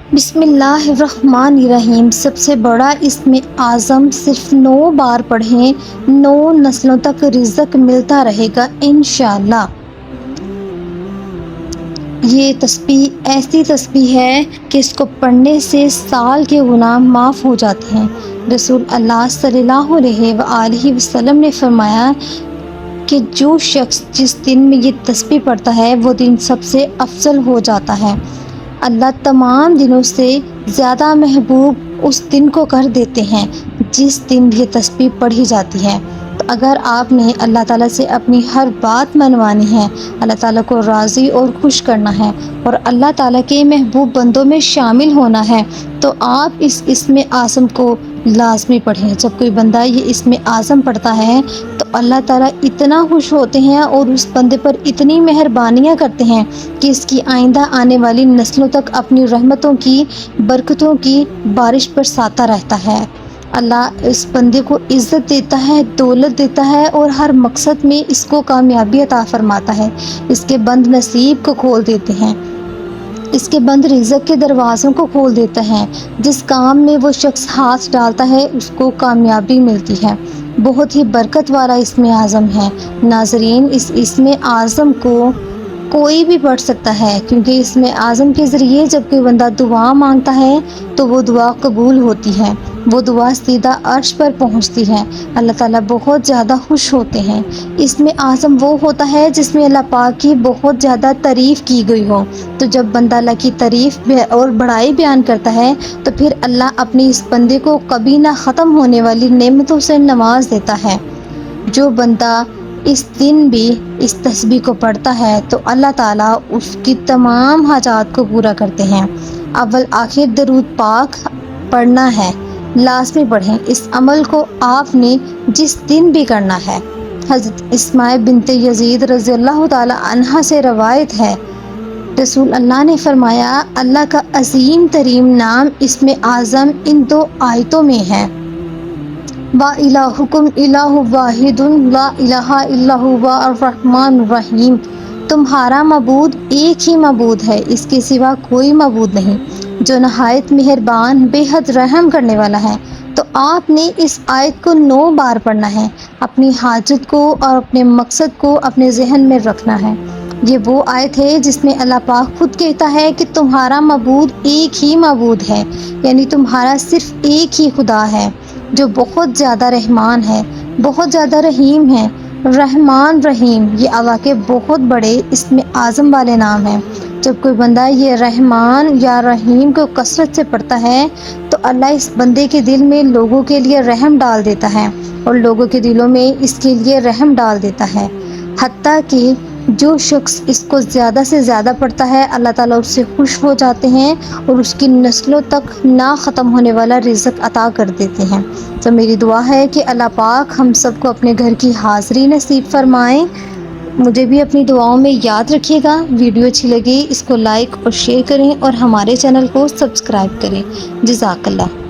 بسم اللہ الرحمن الرحیم۔ سب سے بڑا اسم اعظم صرف 9 بار پڑھیں، 9 نسلوں تک رزق ملتا رہے گا انشاءاللہ۔ یہ تسبیح ایسی تسبیح ہے کہ اس کو پڑھنے سے سال کے گناہ معاف ہو جاتے ہیں۔ رسول اللہ صلی اللہ علیہ وآلہ وسلم نے فرمایا کہ جو شخص جس دن میں یہ تسبیح پڑھتا ہے وہ دن سب سے افضل ہو جاتا ہے۔ اللہ تمام دنوں سے زیادہ محبوب اس دن کو کر دیتے ہیں جس دن یہ تسبیح پڑھی جاتی ہے۔ تو اگر آپ نے اللہ تعالیٰ سے اپنی ہر بات منوانی ہے، اللہ تعالیٰ کو راضی اور خوش کرنا ہے اور اللہ تعالیٰ کے محبوب بندوں میں شامل ہونا ہے، تو آپ اس اسم اعظم کو لازمی پڑھیں۔ جب کوئی بندہ یہ اسم اعظم پڑھتا ہے تو اللہ تعالیٰ اتنا خوش ہوتے ہیں اور اس بندے پر اتنی مہربانیاں کرتے ہیں کہ اس کی آئندہ آنے والی نسلوں تک اپنی رحمتوں کی، برکتوں کی بارش برساتا رہتا ہے۔ اللہ اس بندے کو عزت دیتا ہے، دولت دیتا ہے اور ہر مقصد میں اس کو کامیابی عطا فرماتا ہے۔ اس کے بند نصیب کو کھول دیتے ہیں، اس کے بند رزق کے دروازوں کو کھول دیتا ہے۔ جس کام میں وہ شخص ہاتھ ڈالتا ہے اس کو کامیابی ملتی ہے۔ بہت ہی برکت والا اسم اعظم ہے۔ ناظرین، اس اسم اعظم کو کوئی بھی پڑھ سکتا ہے، کیونکہ اسم اعظم کے ذریعے جب کوئی بندہ دعا مانگتا ہے تو وہ دعا قبول ہوتی ہے، وہ دعا سیدھا عرش پر پہنچتی ہے۔ اللہ تعالیٰ بہت زیادہ خوش ہوتے ہیں۔ اسم اعظم وہ ہوتا ہے جس میں اللہ پاک کی بہت زیادہ تعریف کی گئی ہو۔ تو جب بندہ اللہ کی تعریف اور بڑائی بیان کرتا ہے تو پھر اللہ اپنی اس بندے کو کبھی نہ ختم ہونے والی نعمتوں سے نواز دیتا ہے۔ جو بندہ اس دن بھی اس تسبیح کو پڑھتا ہے تو اللہ تعالیٰ اس کی تمام حاجات کو پورا کرتے ہیں۔ اول آخر درود پاک پڑھنا ہے، لازمی پڑھیں۔ اس عمل کو آپ نے جس دن بھی کرنا ہے۔ حضرت اسماء بنت یزید رضی اللہ تعالی عنہا سے روایت ہے، رسول اللہ نے فرمایا، اللہ کا عظیم ترین نام اسم اعظم ان 2 آیتوں میں ہے، وَإِلَٰهُكُمْ إِلَٰهٌ وَاحِدٌ لَا إِلَٰهَ إِلَّا هُوَ الرَّحْمَٰنُ الرَّحِيمُ۔ تمہارا معبود ایک ہی معبود ہے، اس کے سوا کوئی معبود نہیں، جو نہایت مہربان، بے حد رحم کرنے والا ہے۔ تو آپ نے اس آیت کو 9 بار پڑھنا ہے، اپنی حاجت کو اور اپنے مقصد کو اپنے ذہن میں رکھنا ہے۔ یہ وہ آیت ہے جس میں اللہ پاک خود کہتا ہے کہ تمہارا معبود ایک ہی معبود ہے، یعنی تمہارا صرف ایک ہی خدا ہے جو بہت زیادہ رحمان ہے، بہت زیادہ رحیم ہے۔ رحمان رحیم یہ اللہ کے بہت بڑے اسم اعظم والے نام ہیں۔ جب کوئی بندہ یہ رحمان یا رحیم کو کثرت سے پڑھتا ہے تو اللہ اس بندے کے دل میں لوگوں کے لیے رحم ڈال دیتا ہے اور لوگوں کے دلوں میں اس کے لیے رحم ڈال دیتا ہے۔ حتیٰ کہ جو شخص اس کو زیادہ سے زیادہ پڑھتا ہے اللہ تعالیٰ اس سے خوش ہو جاتے ہیں اور اس کی نسلوں تک نہ ختم ہونے والا رزق عطا کر دیتے ہیں۔ تو میری دعا ہے کہ اللہ پاک ہم سب کو اپنے گھر کی حاضری نصیب فرمائیں۔ مجھے بھی اپنی دعاؤں میں یاد رکھیے گا۔ ویڈیو اچھی لگی اس کو لائک اور شیئر کریں اور ہمارے چینل کو سبسکرائب کریں۔ جزاک اللہ۔